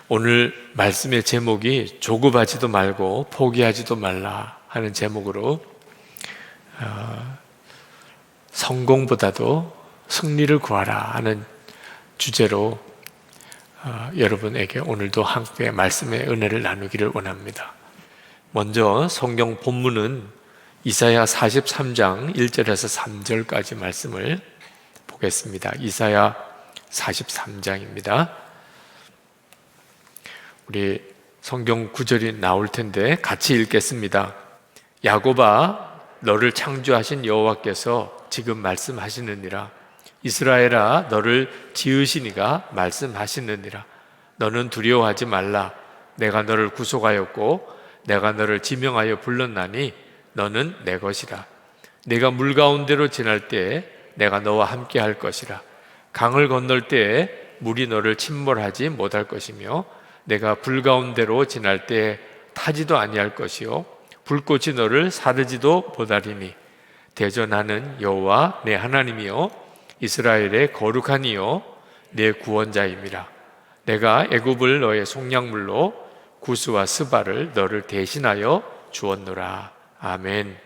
오늘 말씀의 제목이 조급하지도 말고 포기하지도 말라 하는 제목으로 성공보다도 승리를 구하라 하는 주제로 여러분에게 오늘도 함께 말씀의 은혜를 나누기를 원합니다. 먼저 성경 본문은 이사야 43장 1절에서 3절까지 말씀을 보겠습니다. 이사야 43장입니다. 우리 성경 구절이 나올 텐데 같이 읽겠습니다. 야곱아, 너를 창조하신 여호와께서 지금 말씀하시느니라. 이스라엘아, 너를 지으시니가 말씀하시느니라. 너는 두려워하지 말라. 내가 너를 구속하였고 내가 너를 지명하여 불렀나니 너는 내 것이라. 내가 물 가운데로 지날 때에 내가 너와 함께 할 것이라. 강을 건널 때에 물이 너를 침몰하지 못할 것이며 내가 불 가운데로 지날 때에 타지도 아니할 것이요 불꽃이 너를 사르지도 못하리니 대전하는 여호와 내 하나님이요 이스라엘의 거룩한 이요 내 구원자임이라. 내가 애굽을 너의 속량물로 구스와 스바를 너를 대신하여 주었노라. 아멘.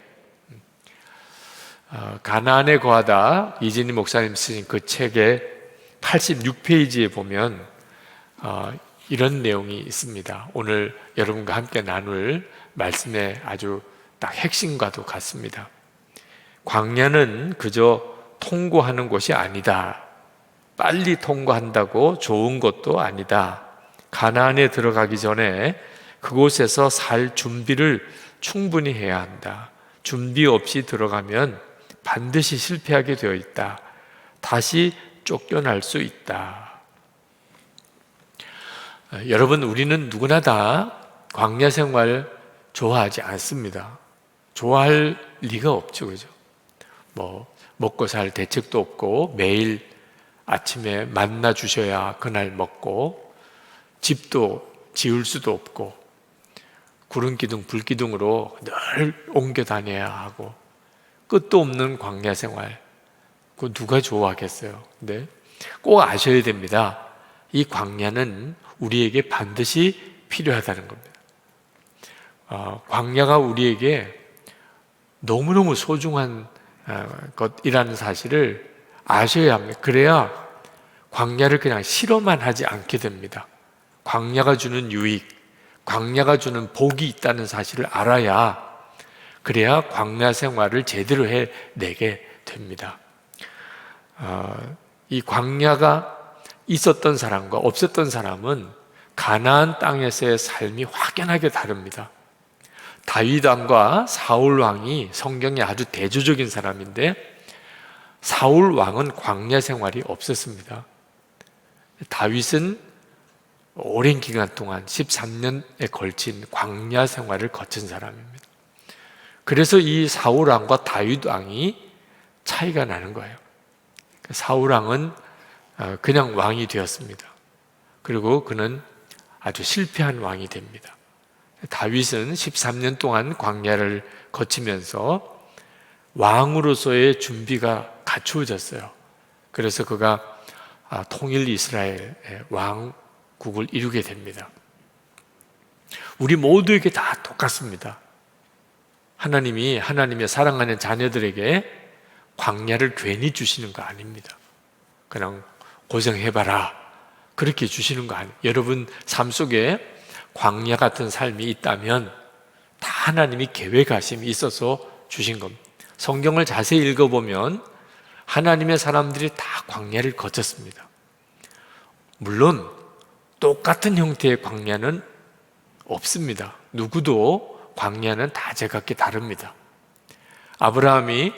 가나안에 거하다 이진희 목사님 쓰신 그 책의 86페이지에 보면 이런 내용이 있습니다. 오늘 여러분과 함께 나눌 말씀의 아주 딱 핵심과도 같습니다. 광야는 그저 통고하는 곳이 아니다. 빨리 통과한다고 좋은 것도 아니다. 가나안에 들어가기 전에 그곳에서 살 준비를 충분히 해야 한다. 준비 없이 들어가면 반드시 실패하게 되어 있다. 다시 쫓겨날 수 있다. 여러분, 우리는 누구나 다 광야 생활 좋아하지 않습니다. 좋아할 리가 없죠, 그죠? 먹고 살 대책도 없고 매일 아침에 만나 주셔야 그날 먹고 집도 지을 수도 없고 구름기둥 불기둥으로 늘 옮겨 다녀야 하고 끝도 없는 광야 생활, 그거 누가 좋아하겠어요? 근데 꼭 아셔야 됩니다. 이 광야는 우리에게 반드시 필요하다는 겁니다. 광야가 우리에게 너무너무 소중한 것이라는 사실을 아셔야 합니다. 그래야 광야를 그냥 싫어만 하지 않게 됩니다. 광야가 주는 유익, 광야가 주는 복이 있다는 사실을 알아야, 그래야 광야 생활을 제대로 해내게 됩니다. 이 광야가 있었던 사람과 없었던 사람은 가나안 땅에서의 삶이 확연하게 다릅니다. 다윗 왕과 사울 왕이 성경에 아주 대조적인 사람인데 사울 왕은 광야 생활이 없었습니다. 다윗은 오랜 기간 동안 13년에 걸친 광야 생활을 거친 사람입니다. 그래서 이 사울 왕과 다윗 왕이 차이가 나는 거예요. 사울 왕은 그냥 왕이 되었습니다. 그리고 그는 아주 실패한 왕이 됩니다. 다윗은 13년 동안 광야를 거치면서 왕으로서의 준비가 갖추어졌어요. 그래서 그가 통일 이스라엘의 왕국을 이루게 됩니다. 우리 모두에게 다 똑같습니다. 하나님이 하나님의 사랑하는 자녀들에게 광야를 괜히 주시는 거 아닙니다. 그냥 고생해봐라 그렇게 주시는 거 아니에요. 여러분 삶 속에 광야 같은 삶이 있다면 다 하나님이 계획하심이 있어서 주신 겁니다. 성경을 자세히 읽어보면 하나님의 사람들이 다 광야를 거쳤습니다. 물론 똑같은 형태의 광야는 없습니다. 누구도 광야는 다 제각기 다릅니다. 아브라함이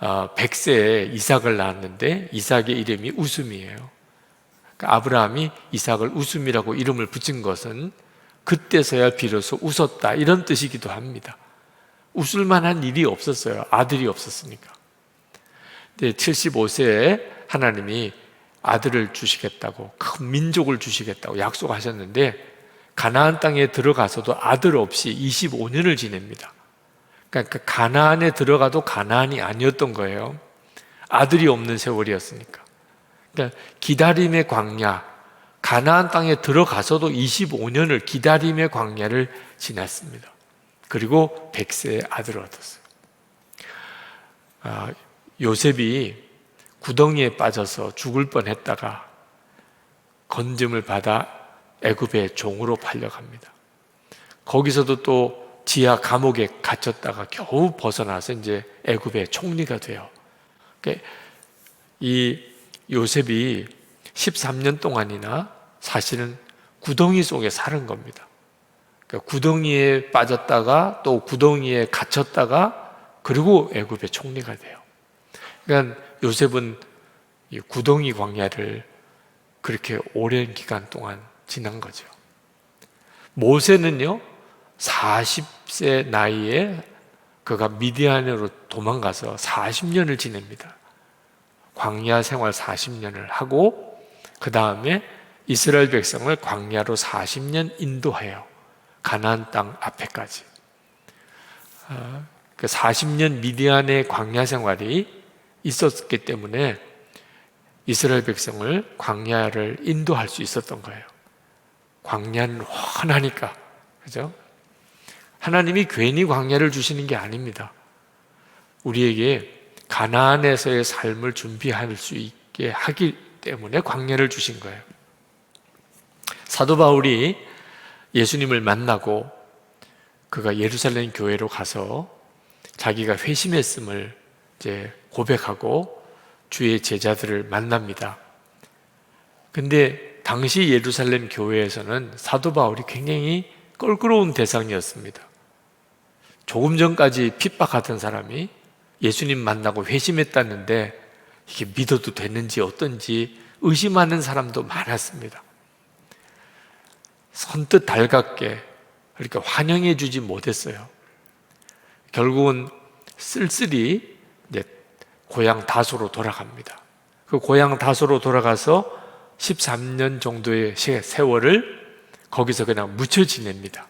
100세에 이삭을 낳았는데 이삭의 이름이 웃음이에요. 그러니까 아브라함이 이삭을 웃음이라고 이름을 붙인 것은 그때서야 비로소 웃었다 이런 뜻이기도 합니다. 웃을 만한 일이 없었어요. 아들이 없었으니까. 근데 75세에 하나님이 아들을 주시겠다고, 큰 민족을 주시겠다고 약속하셨는데 가나안 땅에 들어가서도 아들 없이 25년을 지냅니다. 그러니까 가나안에 들어가도 가나안이 아니었던 거예요. 아들이 없는 세월이었으니까. 그러니까 기다림의 광야, 가나안 땅에 들어가서도 25년을 기다림의 광야를 지났습니다. 그리고 100세의 아들을 얻었어요. 요셉이 구덩이에 빠져서 죽을 뻔했다가 건짐을 받아 애굽의 종으로 팔려갑니다. 거기서도 또 지하 감옥에 갇혔다가 겨우 벗어나서 이제 애굽의 총리가 돼요. 이 요셉이 13년 동안이나 사실은 구덩이 속에 사는 겁니다. 그러니까 구덩이에 빠졌다가 또 구덩이에 갇혔다가 그리고 애굽의 총리가 돼요. 그러니까 요셉은 이 구덩이 광야를 그렇게 오랜 기간 동안 지난 거죠. 모세는요, 40세 나이에 그가 미디안으로 도망가서 40년을 지냅니다. 광야 생활 40년을 하고 그 다음에 이스라엘 백성을 광야로 40년 인도해요. 가나안 땅 앞에까지. 그 40년 미디안의 광야 생활이 있었기 때문에 이스라엘 백성을 광야를 인도할 수 있었던 거예요. 광야는 훤하니까. 그죠? 하나님이 괜히 광야를 주시는 게 아닙니다. 우리에게 가나안에서의 삶을 준비할 수 있게 하기 때문에 광야를 주신 거예요. 사도 바울이 예수님을 만나고 그가 예루살렘 교회로 가서 자기가 회심했음을 이제 고백하고 주의 제자들을 만납니다. 근데 당시 예루살렘 교회에서는 사도 바울이 굉장히 껄끄러운 대상이었습니다. 조금 전까지 핍박하던 사람이 예수님 만나고 회심했다는데 이게 믿어도 되는지 어떤지 의심하는 사람도 많았습니다. 선뜻 달갑게 그러니까 환영해 주지 못했어요. 결국은 쓸쓸히 이제 고향 다소로 돌아갑니다. 그 고향 다소로 돌아가서 13년 정도의 세월을 거기서 그냥 묻혀 지냅니다.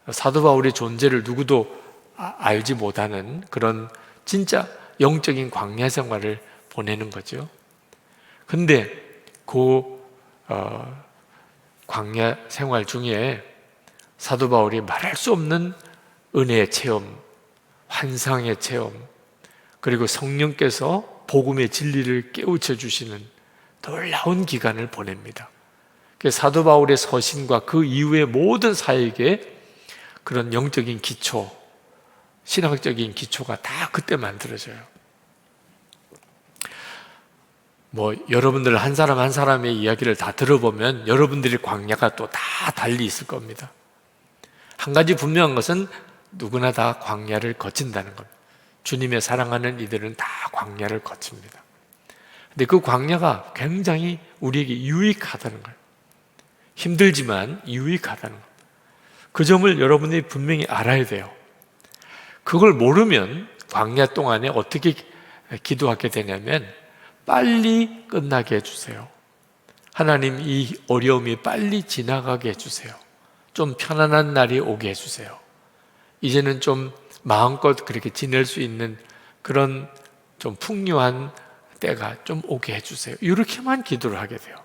사도 바울의 존재를 누구도 알지 못하는 그런 진짜 영적인 광야 생활을 보내는 거죠. 근데 그 광야 생활 중에 사도 바울이 말할 수 없는 은혜의 체험, 환상의 체험, 그리고 성령께서 복음의 진리를 깨우쳐 주시는 놀라운 기간을 보냅니다. 사도 바울의 서신과 그 이후의 모든 사역에 그런 영적인 기초, 신학적인 기초가 다 그때 만들어져요. 여러분들 한 사람 한 사람의 이야기를 다 들어보면 여러분들의 광야가 또 다 달리 있을 겁니다. 한 가지 분명한 것은 누구나 다 광야를 거친다는 겁니다. 주님의 사랑하는 이들은 다 광야를 거칩니다. 근데 그 광야가 굉장히 우리에게 유익하다는 거예요. 힘들지만 유익하다는 겁니다. 그 점을 여러분들이 분명히 알아야 돼요. 그걸 모르면 광야 동안에 어떻게 기도하게 되냐면 빨리 끝나게 해주세요. 하나님 이 어려움이 빨리 지나가게 해주세요. 좀 편안한 날이 오게 해주세요. 이제는 좀 마음껏 그렇게 지낼 수 있는 그런 좀 풍요한 때가 좀 오게 해주세요. 이렇게만 기도를 하게 돼요.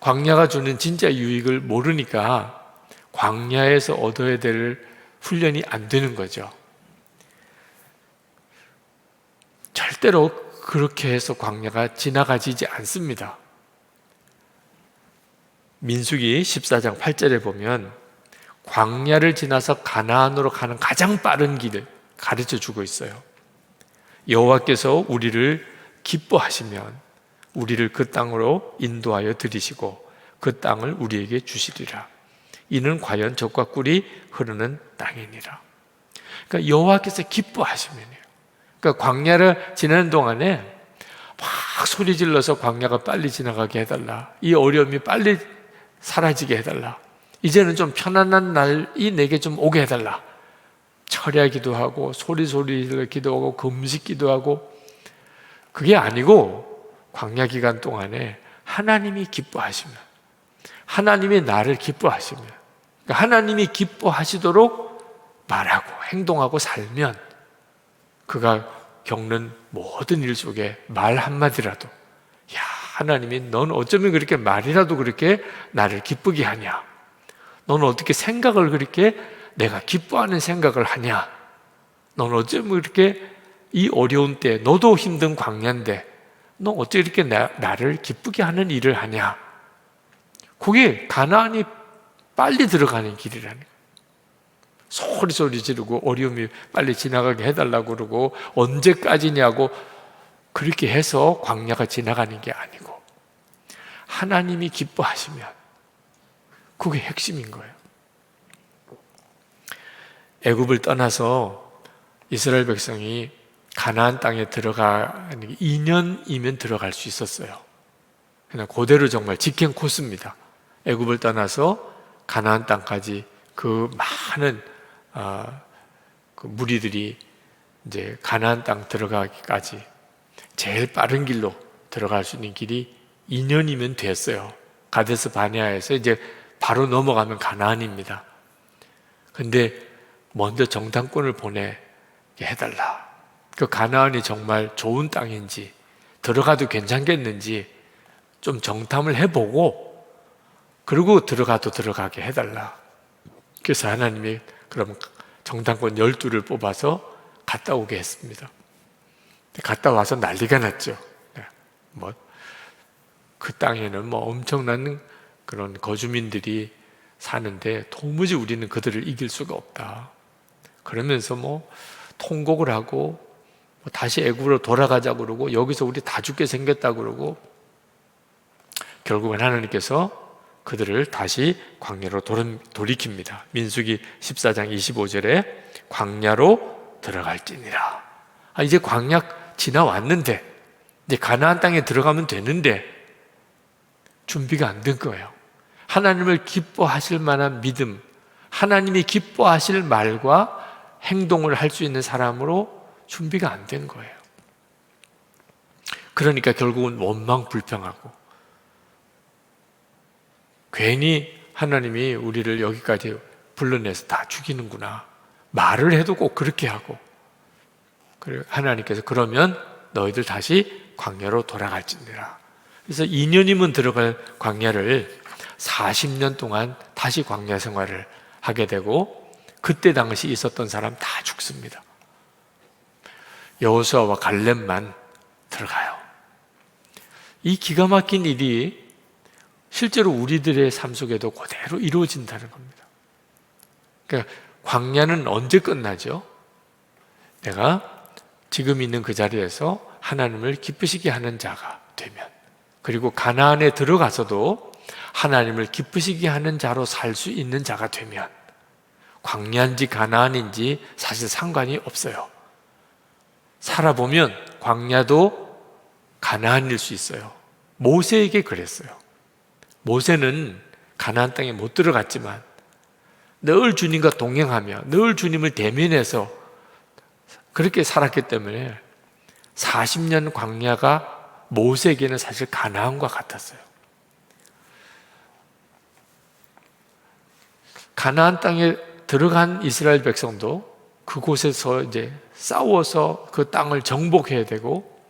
광야가 주는 진짜 유익을 모르니까 광야에서 얻어야 될 훈련이 안 되는 거죠. 절대로 그렇게 해서 광야가 지나가지지 않습니다. 민수기 14장 8절에 보면 광야를 지나서 가나안으로 가는 가장 빠른 길을 가르쳐 주고 있어요. 여호와께서 우리를 기뻐하시면 우리를 그 땅으로 인도하여 들이시고 그 땅을 우리에게 주시리라. 이는 과연 젖과 꿀이 흐르는 땅이니라. 그러니까 여호와께서 기뻐하시면요. 그러니까 광야를 지나는 동안에 막 소리 질러서 광야가 빨리 지나가게 해달라. 이 어려움이 빨리 사라지게 해달라. 이제는 좀 편안한 날이 내게 좀 오게 해달라. 철야기도 하고 소리를 기도하고 금식 기도하고 그게 아니고 광야 기간 동안에 하나님이 기뻐하시면 하나님이 나를 기뻐하시면 그러니까 하나님이 기뻐하시도록 말하고 행동하고 살면 그가 겪는 모든 일 속에 말 한마디라도 야 하나님이 넌 어쩌면 그렇게 말이라도 그렇게 나를 기쁘게 하냐? 넌 어떻게 생각을 그렇게 내가 기뻐하는 생각을 하냐? 넌 어쩌면 그렇게 이 어려운 때 너도 힘든 광야인데 너 어째 이렇게 나를 기쁘게 하는 일을 하냐? 그게 가나안이 빨리 들어가는 길이라는 거예요. 소리 지르고 어려움이 빨리 지나가게 해달라고 그러고 언제까지냐고 그렇게 해서 광야가 지나가는 게 아니고 하나님이 기뻐하시면 그게 핵심인 거예요. 애굽을 떠나서 이스라엘 백성이 가나안 땅에 들어가는 게 2년이면 들어갈 수 있었어요. 그냥 그대로 정말 직행 코스입니다. 애굽을 떠나서 가나안 땅까지 그 많은 그 무리들이 이제 가나안 땅 들어가기까지 제일 빠른 길로 들어갈 수 있는 길이 2년이면 됐어요. 가데스 바네아에서 이제 바로 넘어가면 가나안입니다. 근데 먼저 정탐꾼을 보내게 해달라. 그 가나안이 정말 좋은 땅인지 들어가도 괜찮겠는지 좀 정탐을 해보고 그리고 들어가게 해달라. 그래서 하나님이 그럼 정탐꾼 12를 뽑아서 갔다 오게 했습니다. 갔다 와서 난리가 났죠. 그 땅에는 엄청난 그런 거주민들이 사는데 도무지 우리는 그들을 이길 수가 없다. 그러면서 통곡을 하고 다시 애굽으로 돌아가자고 그러고 여기서 우리 다 죽게 생겼다고 그러고 결국은 하나님께서 그들을 다시 광야로 돌이킵니다. 민수기 14장 25절에 광야로 들어갈지니라. 이제 광야 지나왔는데 이제 가나안 땅에 들어가면 되는데 준비가 안 된 거예요. 하나님을 기뻐하실 만한 믿음, 하나님이 기뻐하실 말과 행동을 할 수 있는 사람으로 준비가 안 된 거예요. 그러니까 결국은 원망 불평하고 괜히 하나님이 우리를 여기까지 불러내서 다 죽이는구나. 말을 해도 꼭 그렇게 하고 그리고 하나님께서 그러면 너희들 다시 광야로 돌아갈지니라. 그래서 2년이면 들어갈 광야를 40년 동안 다시 광야 생활을 하게 되고 그때 당시 있었던 사람 다 죽습니다. 여호수아와 갈렙만 들어가요. 이 기가 막힌 일이 실제로 우리들의 삶 속에도 그대로 이루어진다는 겁니다. 그러니까 광야는 언제 끝나죠? 내가 지금 있는 그 자리에서 하나님을 기쁘시게 하는 자가 되면, 그리고 가나안에 들어가서도 하나님을 기쁘시게 하는 자로 살 수 있는 자가 되면 광야인지 가나안인지 사실 상관이 없어요. 살아보면 광야도 가나안일 수 있어요. 모세에게 그랬어요. 모세는 가나안 땅에 못 들어갔지만 늘 주님과 동행하며 늘 주님을 대면해서 그렇게 살았기 때문에 40년 광야가 모세에게는 사실 가나안과 같았어요. 가나안 땅에 들어간 이스라엘 백성도 그곳에서 이제 싸워서 그 땅을 정복해야 되고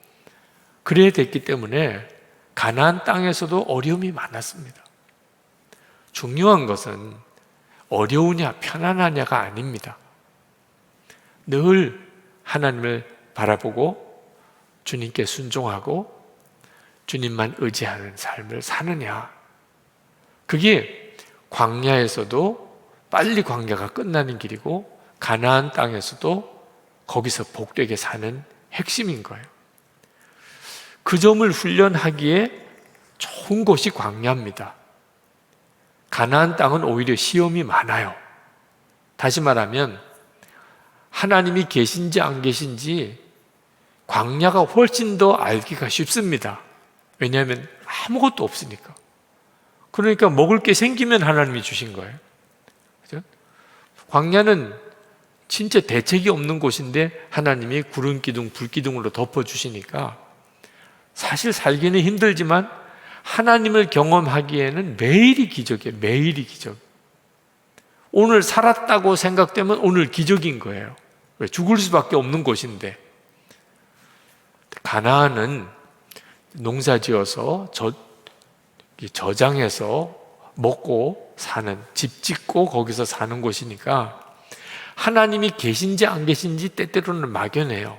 그래야 됐기 때문에 가나안 땅에서도 어려움이 많았습니다. 중요한 것은 어려우냐 편안하냐가 아닙니다. 늘 하나님을 바라보고 주님께 순종하고 주님만 의지하는 삶을 사느냐, 그게 광야에서도 빨리 광야가 끝나는 길이고 가나안 땅에서도 거기서 복되게 사는 핵심인 거예요. 그 점을 훈련하기에 좋은 곳이 광야입니다. 가나안 땅은 오히려 시험이 많아요. 다시 말하면 하나님이 계신지 안 계신지 광야가 훨씬 더 알기가 쉽습니다. 왜냐하면 아무것도 없으니까. 그러니까 먹을 게 생기면 하나님이 주신 거예요. 그죠? 광야는 진짜 대책이 없는 곳인데 하나님이 구름 기둥, 불 기둥으로 덮어주시니까 사실 살기는 힘들지만 하나님을 경험하기에는 매일이 기적이에요. 매일이 기적. 오늘 살았다고 생각되면 오늘 기적인 거예요. 왜? 죽을 수밖에 없는 곳인데. 가나안은 농사지어서 저장해서 먹고 사는, 집 짓고 거기서 사는 곳이니까 하나님이 계신지 안 계신지 때때로는 막연해요.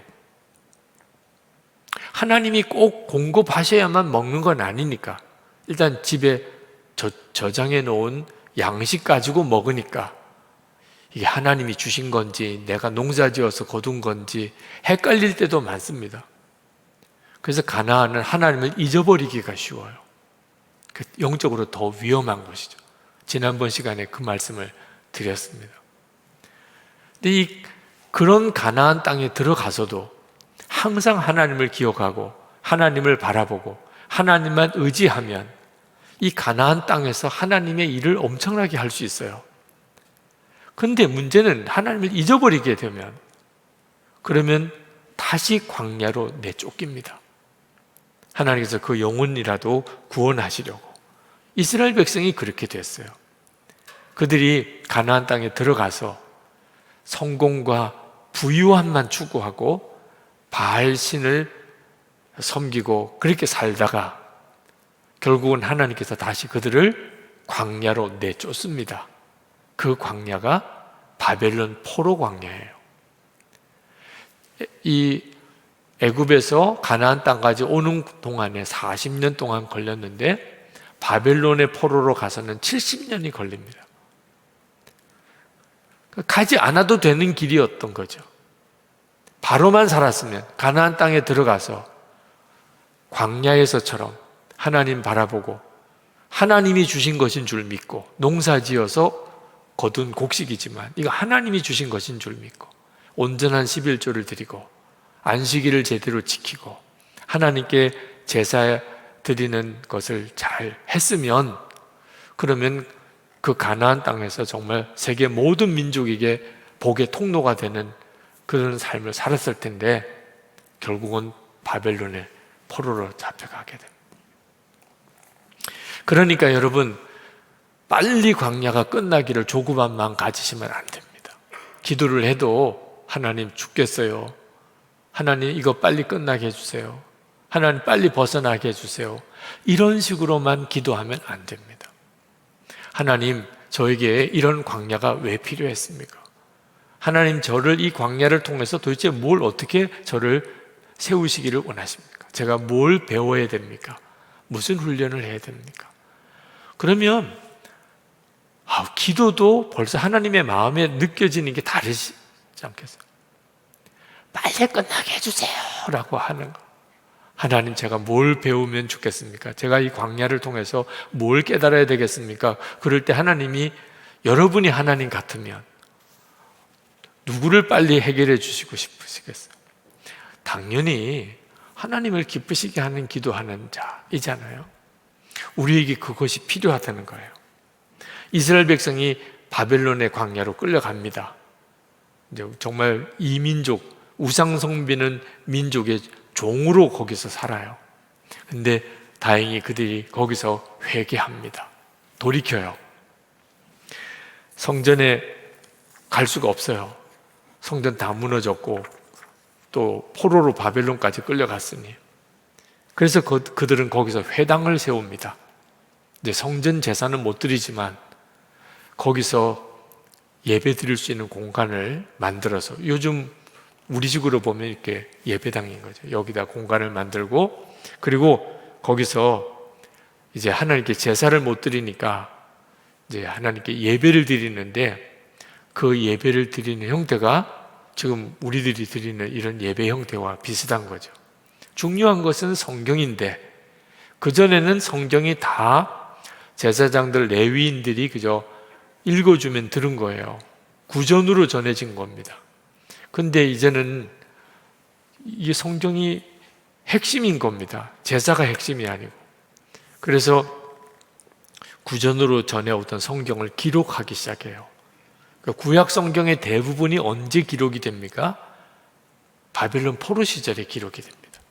하나님이 꼭 공급하셔야만 먹는 건 아니니까. 일단 집에 저장해 놓은 양식 가지고 먹으니까 이게 하나님이 주신 건지 내가 농사지어서 거둔 건지 헷갈릴 때도 많습니다. 그래서 가나안은 하나님을 잊어버리기가 쉬워요. 영적으로 더 위험한 것이죠. 지난번 시간에 그 말씀을 드렸습니다. 근데 그런 가나안 땅에 들어가서도 항상 하나님을 기억하고 하나님을 바라보고 하나님만 의지하면 이 가나안 땅에서 하나님의 일을 엄청나게 할 수 있어요. 그런데 문제는 하나님을 잊어버리게 되면 그러면 다시 광야로 내쫓깁니다. 하나님께서 그 영혼이라도 구원하시려고. 이스라엘 백성이 그렇게 됐어요. 그들이 가나안 땅에 들어가서 성공과 부유함만 추구하고 바알 신을 섬기고 그렇게 살다가 결국은 하나님께서 다시 그들을 광야로 내쫓습니다. 그 광야가 바벨론 포로 광야예요. 이 애굽에서 가나안 땅까지 오는 동안에 40년 동안 걸렸는데 바벨론의 포로로 가서는 70년이 걸립니다. 가지 않아도 되는 길이었던 거죠. 바로만 살았으면 가나안 땅에 들어가서 광야에서처럼 하나님 바라보고 하나님이 주신 것인 줄 믿고 농사지어서 거둔 곡식이지만 이거 하나님이 주신 것인 줄 믿고 온전한 11조를 드리고 안식일을 제대로 지키고 하나님께 제사 드리는 것을 잘 했으면 그러면 그 가나안 땅에서 정말 세계 모든 민족에게 복의 통로가 되는 그런 삶을 살았을 텐데 결국은 바벨론의 포로로 잡혀가게 됩니다. 그러니까 여러분 빨리 광야가 끝나기를 조급한 가지시면 안 됩니다. 기도를 해도 하나님 죽겠어요. 하나님 이거 빨리 끝나게 해주세요. 하나님 빨리 벗어나게 해주세요. 이런 식으로만 기도하면 안 됩니다. 하나님 저에게 이런 광야가 왜 필요했습니까? 하나님 저를 이 광야를 통해서 도대체 뭘 어떻게 저를 세우시기를 원하십니까? 제가 뭘 배워야 됩니까? 무슨 훈련을 해야 됩니까? 그러면 기도도 벌써 하나님의 마음에 느껴지는 게 다르지 않겠어요? 빨리 끝나게 해주세요 라고 하는 거. 하나님 제가 뭘 배우면 좋겠습니까? 제가 이 광야를 통해서 뭘 깨달아야 되겠습니까? 그럴 때 하나님이 여러분이 하나님 같으면 누구를 빨리 해결해 주시고 싶으시겠어요? 당연히 하나님을 기쁘시게 하는 기도하는 자이잖아요. 우리에게 그것이 필요하다는 거예요. 이스라엘 백성이 바벨론의 광야로 끌려갑니다. 이제 정말 이 민족, 우상 섬기는 민족의 종으로 거기서 살아요. 근데 다행히 그들이 거기서 회개합니다. 돌이켜요. 성전에 갈 수가 없어요. 성전 다 무너졌고 또 포로로 바벨론까지 끌려갔으니. 그래서 그들은 거기서 회당을 세웁니다. 이제 성전 제사는 못 드리지만 거기서 예배 드릴 수 있는 공간을 만들어서 요즘 우리 식으로 보면 이렇게 예배당인 거죠. 여기다 공간을 만들고 그리고 거기서 이제 하나님께 제사를 못 드리니까 이제 하나님께 예배를 드리는데 그 예배를 드리는 형태가 지금 우리들이 드리는 이런 예배 형태와 비슷한 거죠. 중요한 것은 성경인데 그전에는 성경이 다 제사장들 레위인들이 그저 읽어주면 들은 거예요. 구전으로 전해진 겁니다. 근데 이제는 이 성경이 핵심인 겁니다. 제사가 핵심이 아니고. 그래서 구전으로 전해오던 성경을 기록하기 시작해요. 구약 성경의 대부분이 언제 기록이 됩니까? 바벨론 포로 시절에 기록이 됩니다.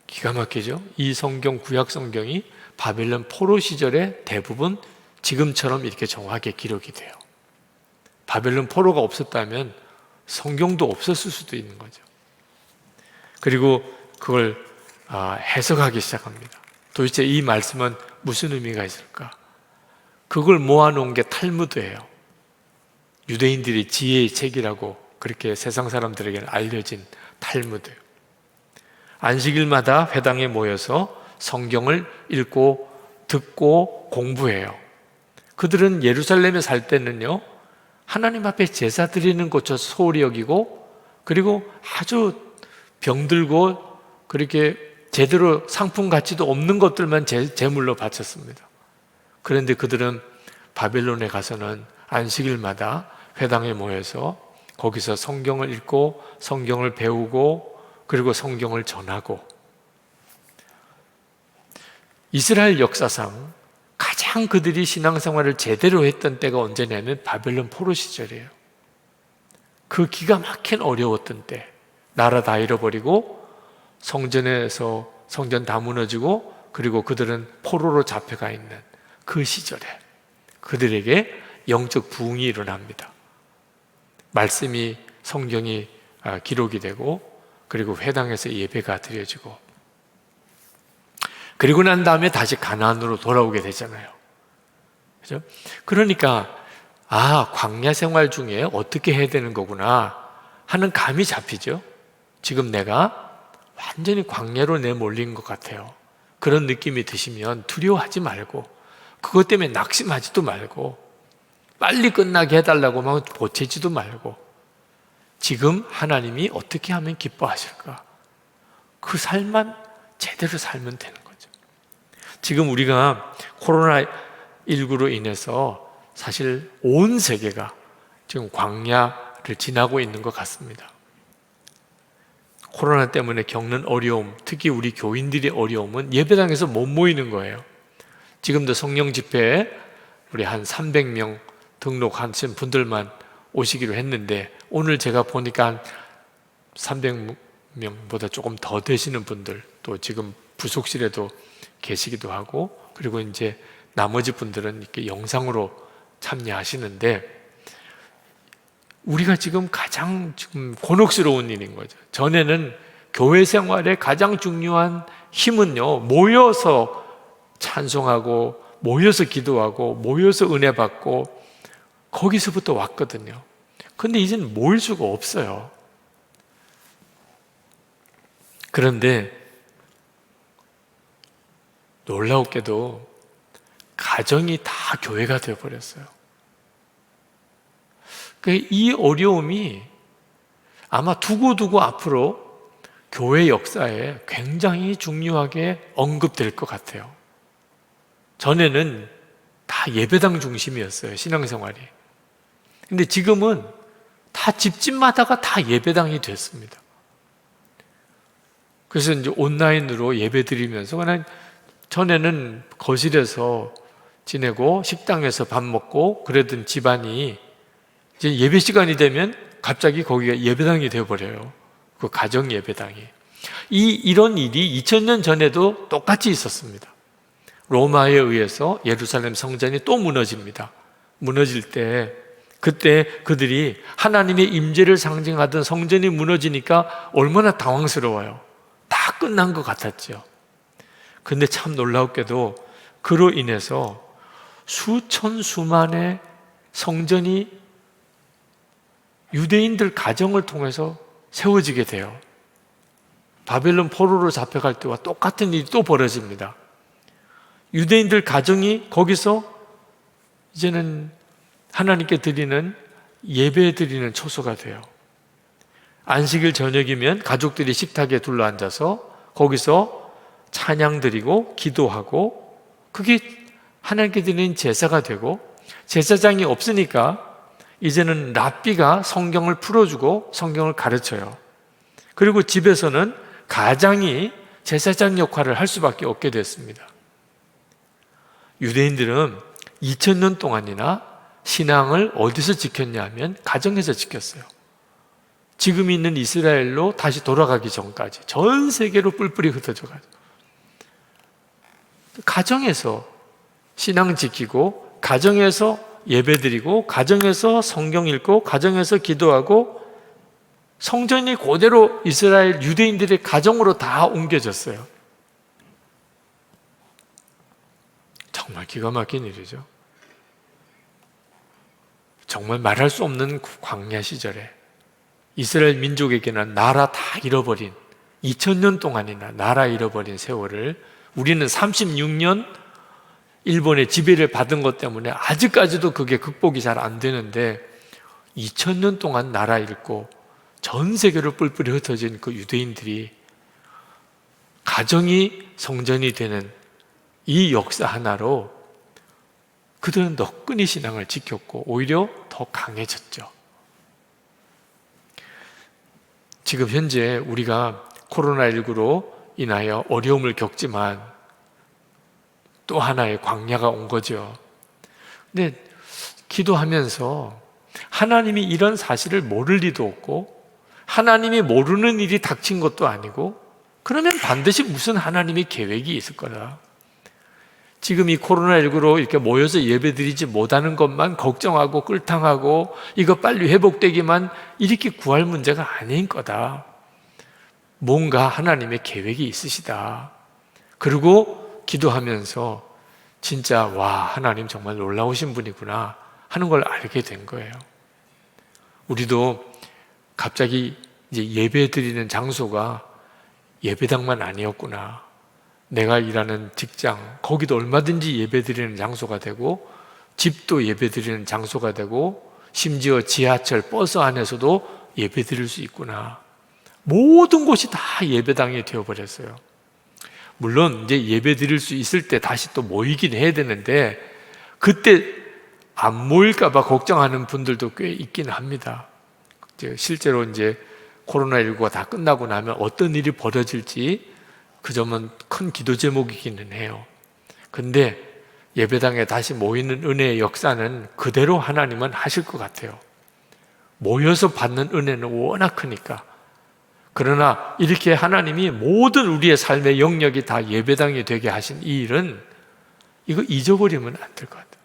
기가 막히죠? 이 성경, 구약 성경이 바벨론 포로 시절에 대부분 지금처럼 이렇게 정확하게 기록이 돼요. 바벨론 포로가 없었다면 성경도 없었을 수도 있는 거죠. 그리고 그걸 해석하기 시작합니다. 도대체 이 말씀은 무슨 의미가 있을까? 그걸 모아놓은 게 탈무드예요. 유대인들이 지혜의 책이라고 그렇게 세상 사람들에게는 알려진 탈무드예요. 안식일마다 회당에 모여서 성경을 읽고 듣고 공부해요. 그들은 예루살렘에 살 때는요, 하나님 앞에 제사 드리는 것조차 소홀히 여기고, 그리고 아주 병들고 그렇게 제대로 상품 가치도 없는 것들만 제물로 바쳤습니다. 그런데 그들은 바벨론에 가서는 안식일마다 회당에 모여서 거기서 성경을 읽고 성경을 배우고 그리고 성경을 전하고, 이스라엘 역사상 가장 그들이 신앙생활을 제대로 했던 때가 언제냐면 바벨론 포로 시절이에요. 그 기가 막힌 어려웠던 때, 나라 다 잃어버리고 성전에서 성전 다 무너지고 그리고 그들은 포로로 잡혀가 있는 그 시절에 그들에게 영적 부흥이 일어납니다. 말씀이, 성경이 기록이 되고 그리고 회당에서 예배가 드려지고, 그리고 난 다음에 다시 가나안으로 돌아오게 되잖아요. 그죠? 그러니까 광야 생활 중에 어떻게 해야 되는 거구나 하는 감이 잡히죠. 지금 내가 완전히 광야로 내몰린 것 같아요. 그런 느낌이 드시면 두려워하지 말고, 그것 때문에 낙심하지도 말고, 빨리 끝나게 해달라고 막 보채지도 말고, 지금 하나님이 어떻게 하면 기뻐하실까? 그 삶만 제대로 살면 되는 거죠. 지금 우리가 코로나19로 인해서 사실 온 세계가 지금 광야를 지나고 있는 것 같습니다. 코로나 때문에 겪는 어려움, 특히 우리 교인들의 어려움은 예배당에서 못 모이는 거예요. 지금도 성령 집회에 우리 한 300명 등록하신 분들만 오시기로 했는데, 오늘 제가 보니까 한 300명보다 조금 더 되시는 분들 또 지금 부속실에도 계시기도 하고, 그리고 이제 나머지 분들은 이렇게 영상으로 참여하시는데, 우리가 지금 가장 곤혹스러운 일인 거죠. 전에는 교회 생활의 가장 중요한 힘은요, 모여서 찬송하고 모여서 기도하고 모여서 은혜 받고 거기서부터 왔거든요. 근데 이제는 모일 수가 없어요. 그런데 놀라웠게도 가정이 다 교회가 되어버렸어요. 이 어려움이 아마 두고두고 앞으로 교회 역사에 굉장히 중요하게 언급될 것 같아요. 전에는 다 예배당 중심이었어요, 신앙생활이. 근데 지금은 다 집집마다가 다 예배당이 됐습니다. 그래서 이제 온라인으로 예배 드리면서, 그냥 전에는 거실에서 지내고 식당에서 밥 먹고 그러던 집안이 이제 예배 시간이 되면 갑자기 거기가 예배당이 되어버려요. 그 가정 예배당이. 이런 일이 2000년 전에도 똑같이 있었습니다. 로마에 의해서 예루살렘 성전이 또 무너집니다. 무너질 때, 그때 그들이 하나님의 임재를 상징하던 성전이 무너지니까 얼마나 당황스러워요. 다 끝난 것 같았죠. 근데 참 놀랍게도 그로 인해서 수천 수만의 성전이 유대인들 가정을 통해서 세워지게 돼요. 바벨론 포로로 잡혀갈 때와 똑같은 일이 또 벌어집니다. 유대인들 가정이 거기서 이제는 하나님께 드리는 예배 드리는 초소가 돼요. 안식일 저녁이면 가족들이 식탁에 둘러앉아서 거기서 찬양 드리고 기도하고, 그게 하나님께 드리는 제사가 되고, 제사장이 없으니까 이제는 랍비가 성경을 풀어주고 성경을 가르쳐요. 그리고 집에서는 가장이 제사장 역할을 할 수밖에 없게 됐습니다. 유대인들은 2000년 동안이나 신앙을 어디서 지켰냐 하면 가정에서 지켰어요. 지금 있는 이스라엘로 다시 돌아가기 전까지 전 세계로 뿔뿔이 흩어져가지고 가정에서 신앙 지키고, 가정에서 예배드리고, 가정에서 성경 읽고, 가정에서 기도하고, 성전이 그대로 이스라엘 유대인들의 가정으로 다 옮겨졌어요. 정말 기가 막힌 일이죠. 정말 말할 수 없는 광야 시절에 이스라엘 민족에게는 나라 다 잃어버린 2000년 동안이나 나라 잃어버린 세월을 우리는 36년 일본의 지배를 받은 것 때문에 아직까지도 그게 극복이 잘 안 되는데 2000년 동안 나라 잃고 전 세계로 뿔뿔이 흩어진 그 유대인들이 가정이 성전이 되는 이 역사 하나로 그들은 너끈히 신앙을 지켰고 오히려 더 강해졌죠. 지금 현재 우리가 코로나19로 인하여 어려움을 겪지만 또 하나의 광야가 온 거죠. 근데 기도하면서 하나님이 이런 사실을 모를 리도 없고 하나님이 모르는 일이 닥친 것도 아니고 그러면 반드시 무슨 하나님의 계획이 있을 거다. 지금 이 코로나19로 이렇게 모여서 예배드리지 못하는 것만 걱정하고 끌탕하고 이거 빨리 회복되기만 이렇게 구할 문제가 아닌 거다. 뭔가 하나님의 계획이 있으시다. 그리고 기도하면서 진짜 와, 하나님 정말 놀라우신 분이구나 하는 걸 알게 된 거예요. 우리도 갑자기 이제 예배 드리는 장소가 예배당만 아니었구나. 내가 일하는 직장, 거기도 얼마든지 예배 드리는 장소가 되고 집도 예배 드리는 장소가 되고 심지어 지하철, 버스 안에서도 예배 드릴 수 있구나. 모든 곳이 다 예배당이 되어버렸어요. 물론 이제 예배 드릴 수 있을 때 다시 또 모이긴 해야 되는데 그때 안 모일까 봐 걱정하는 분들도 꽤 있긴 합니다. 실제로 이제 코로나19가 다 끝나고 나면 어떤 일이 벌어질지 그 점은 큰 기도 제목이기는 해요. 근데 예배당에 다시 모이는 은혜의 역사는 그대로 하나님은 하실 것 같아요. 모여서 받는 은혜는 워낙 크니까. 그러나 이렇게 하나님이 모든 우리의 삶의 영역이 다 예배당이 되게 하신 이 일은 이거 잊어버리면 안 될 것 같아요.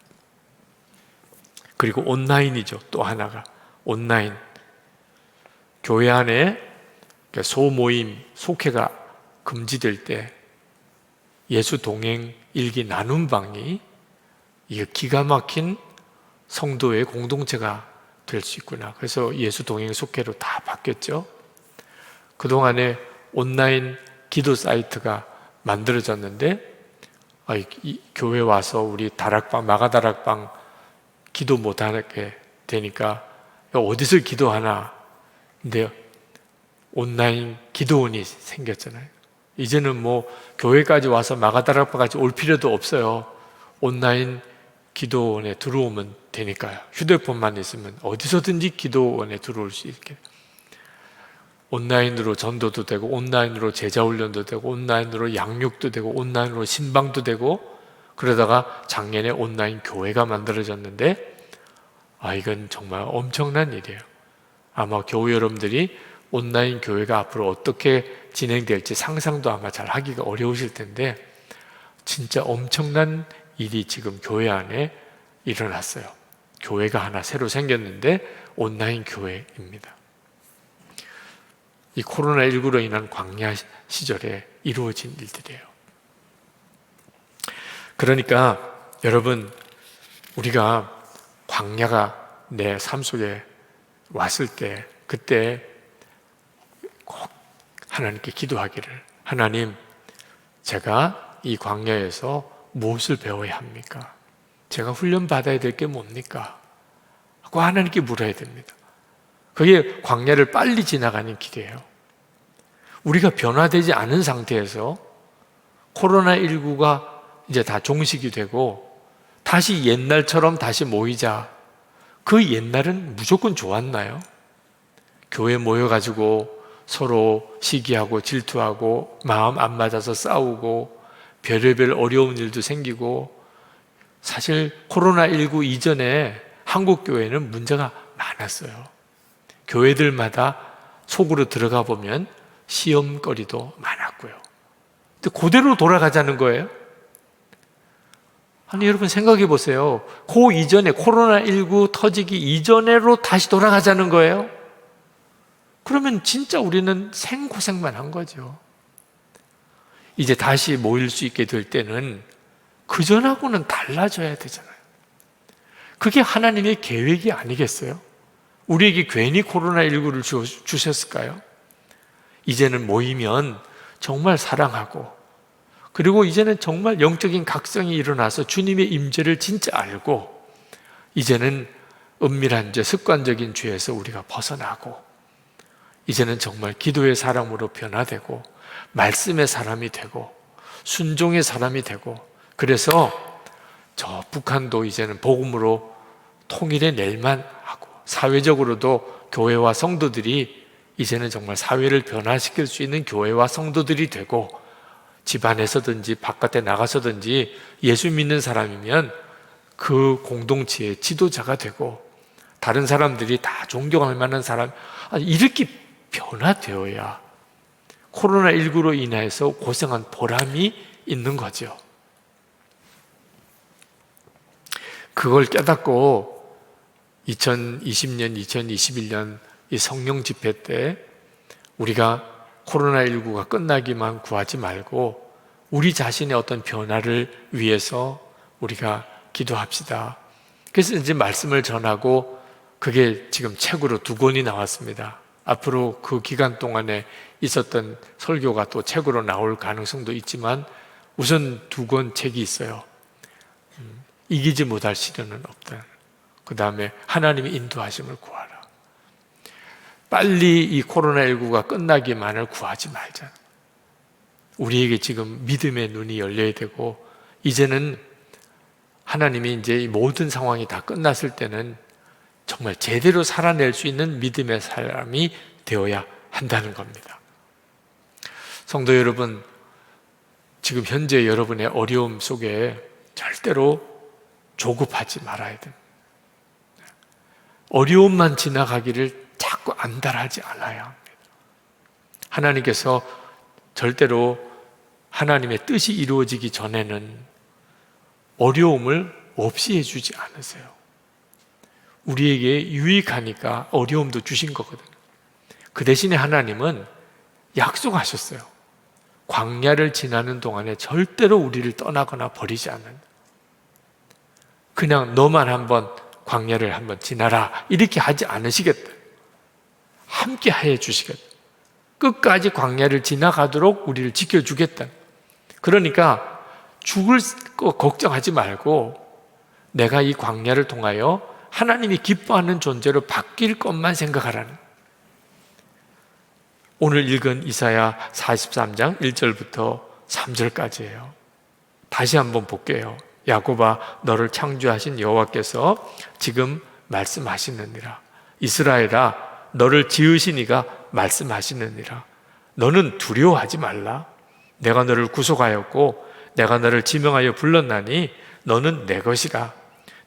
그리고 온라인이죠. 또 하나가 온라인. 교회 안에 소모임, 속회가 금지될 때 예수 동행 일기 나눔 방이 이게 기가 막힌 성도의 공동체가 될 수 있구나. 그래서 예수 동행 속회로 다 바뀌었죠. 그동안에 온라인 기도 사이트가 만들어졌는데 이 교회 와서 우리 다락방, 마가다락방 기도 못하게 되니까 어디서 기도하나. 근데 온라인 기도원이 생겼잖아요. 이제는 뭐 교회까지 와서 마가다락방까지 올 필요도 없어요. 온라인 기도원에 들어오면 되니까요. 휴대폰만 있으면 어디서든지 기도원에 들어올 수 있게. 온라인으로 전도도 되고 온라인으로 제자훈련도 되고 온라인으로 양육도 되고 온라인으로 신방도 되고 그러다가 작년에 온라인 교회가 만들어졌는데 이건 정말 엄청난 일이에요. 아마 교회 여러분들이 온라인 교회가 앞으로 어떻게 진행될지 상상도 아마 잘 하기가 어려우실 텐데 진짜 엄청난 일이 지금 교회 안에 일어났어요. 교회가 하나 새로 생겼는데 온라인 교회입니다. 이 코로나19로 인한 광야 시절에 이루어진 일들이에요. 그러니까 여러분, 우리가 광야가 내 삶 속에 왔을 때 그때 꼭 하나님께 기도하기를, 하나님, 제가 이 광야에서 무엇을 배워야 합니까? 제가 훈련받아야 될 게 뭡니까? 하고 하나님께 물어야 됩니다. 그게 광야를 빨리 지나가는 길이에요. 우리가 변화되지 않은 상태에서 코로나19가 이제 다 종식이 되고 다시 옛날처럼 다시 모이자. 그 옛날은 무조건 좋았나요? 교회 모여가지고 서로 시기하고 질투하고 마음 안 맞아서 싸우고 별의별 어려운 일도 생기고. 사실 코로나19 이전에 한국 교회는 문제가 많았어요. 교회들마다 속으로 들어가 보면 시험거리도 많았고요. 근데 그대로 돌아가자는 거예요. 아니, 여러분 생각해 보세요. 그 이전에 코로나19 터지기 이전으로 다시 돌아가자는 거예요. 그러면 진짜 우리는 생고생만 한 거죠. 이제 다시 모일 수 있게 될 때는 그전하고는 달라져야 되잖아요. 그게 하나님의 계획이 아니겠어요? 우리에게 괜히 코로나19를 주셨을까요? 이제는 모이면 정말 사랑하고, 그리고 이제는 정말 영적인 각성이 일어나서 주님의 임재를 진짜 알고, 이제는 은밀한 죄, 습관적인 죄에서 우리가 벗어나고, 이제는 정말 기도의 사람으로 변화되고 말씀의 사람이 되고 순종의 사람이 되고, 그래서 저 북한도 이제는 복음으로 통일의 낼만 하고, 사회적으로도 교회와 성도들이 이제는 정말 사회를 변화시킬 수 있는 교회와 성도들이 되고, 집안에서든지 바깥에 나가서든지 예수 믿는 사람이면 그 공동체의 지도자가 되고, 다른 사람들이 다 존경할 만한 사람, 이렇게 변화되어야 코로나19로 인해서 고생한 보람이 있는 거죠. 그걸 깨닫고 2020년, 2021년 이 성령 집회 때 우리가 코로나19가 끝나기만 구하지 말고 우리 자신의 어떤 변화를 위해서 우리가 기도합시다. 그래서 이제 말씀을 전하고, 그게 지금 책으로 2권이 나왔습니다. 앞으로 그 기간 동안에 있었던 설교가 또 책으로 나올 가능성도 있지만, 우선 2권 책이 있어요. 이기지 못할 시련은 없다. 그 다음에 하나님의 인도하심을 구하라. 빨리 이 코로나19가 끝나기만을 구하지 말자. 우리에게 지금 믿음의 눈이 열려야 되고, 이제는 하나님이 이제 이 모든 상황이 다 끝났을 때는 정말 제대로 살아낼 수 있는 믿음의 사람이 되어야 한다는 겁니다. 성도 여러분, 지금 현재 여러분의 어려움 속에 절대로 조급하지 말아야 됩니다. 어려움만 지나가기를 자꾸 안달하지 않아야 합니다. 하나님께서 절대로 하나님의 뜻이 이루어지기 전에는 어려움을 없이 해주지 않으세요. 우리에게 유익하니까 어려움도 주신 거거든요. 그 대신에 하나님은 약속하셨어요. 광야를 지나는 동안에 절대로 우리를 떠나거나 버리지 않는다. 그냥 너만 한번 광야를 한번 지나라 이렇게 하지 않으시겠다. 함께 해 주시겠다. 끝까지 광야를 지나가도록 우리를 지켜주겠다. 그러니까 죽을 거 걱정하지 말고 내가 이 광야를 통하여 하나님이 기뻐하는 존재로 바뀔 것만 생각하라는. 오늘 읽은 이사야 43장 1절부터 3절까지예요. 다시 한번 볼게요. 야곱아, 너를 창조하신 여호와께서 지금 말씀하시느니라. 이스라엘아, 너를 지으신 이가 말씀하시느니라. 너는 두려워하지 말라. 내가 너를 구속하였고 내가 너를 지명하여 불렀나니 너는 내 것이라.